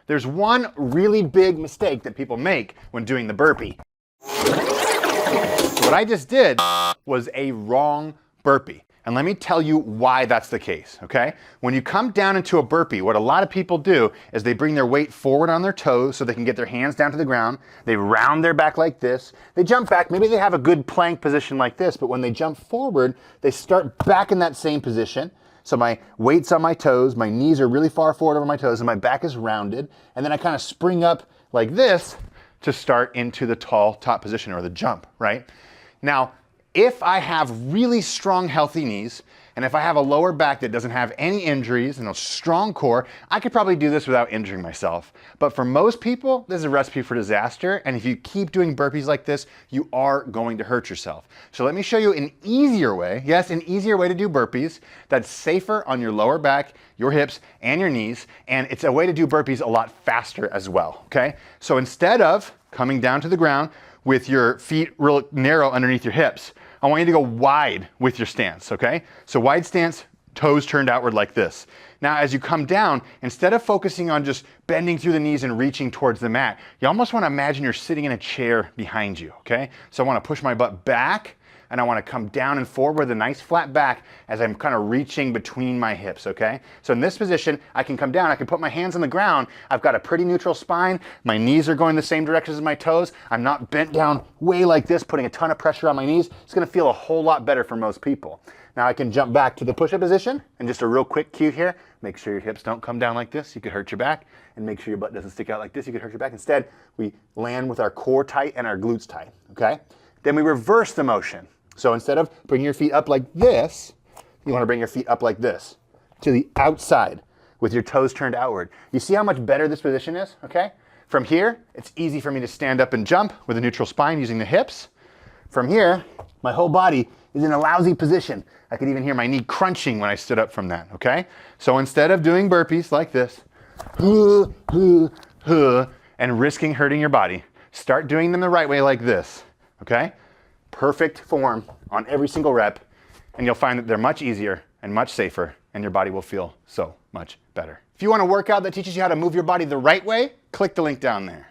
there's one really big mistake that people make when doing the burpee. So what I just did was a wrong burpee. And let me tell you why that's the case, okay? When you come down into a burpee, what a lot of people do is they bring their weight forward on their toes so they can get their hands down to the ground. They round their back like this. They jump back. Maybe they have a good plank position like this, but when they jump forward, they start back in that same position. So my weight's on my toes, my knees are really far forward over my toes, and my back is rounded. And then I kind of spring up like this to start into the tall top position or the jump, right? Now, if I have really strong, healthy knees, and if I have a lower back that doesn't have any injuries and a strong core, I could probably do this without injuring myself. But for most people, this is a recipe for disaster. And if you keep doing burpees like this, you are going to hurt yourself. So let me show you an easier way, yes, an easier way to do burpees that's safer on your lower back, your hips, and your knees. And it's a way to do burpees a lot faster as well, okay? So instead of coming down to the ground with your feet real narrow underneath your hips, I want you to go wide with your stance, okay? So wide stance, toes turned outward like this. Now, as you come down, instead of focusing on just bending through the knees and reaching towards the mat, you almost want to imagine you're sitting in a chair behind you, okay? So I want to push my butt back, and I want to come down and forward with a nice flat back as I'm kind of reaching between my hips, okay? So in this position, I can come down, I can put my hands on the ground, I've got a pretty neutral spine, my knees are going the same direction as my toes, I'm not bent down way like this, putting a ton of pressure on my knees. It's gonna feel a whole lot better for most people. Now I can jump back to the push-up position, and just a real quick cue here, make sure your hips don't come down like this, you could hurt your back, and make sure your butt doesn't stick out like this, you could hurt your back. Instead, we land with our core tight and our glutes tight, okay? Then we reverse the motion. So instead of bringing your feet up like this, you want to bring your feet up like this to the outside with your toes turned outward. You see how much better this position is, okay? From here, it's easy for me to stand up and jump with a neutral spine using the hips. From here, my whole body is in a lousy position. I could even hear my knee crunching when I stood up from that, okay? So instead of doing burpees like this, and risking hurting your body, start doing them the right way like this, okay? Perfect form on every single rep, and you'll find that they're much easier and much safer, and your body will feel so much better. If you want a workout that teaches you how to move your body the right way, click the link down there.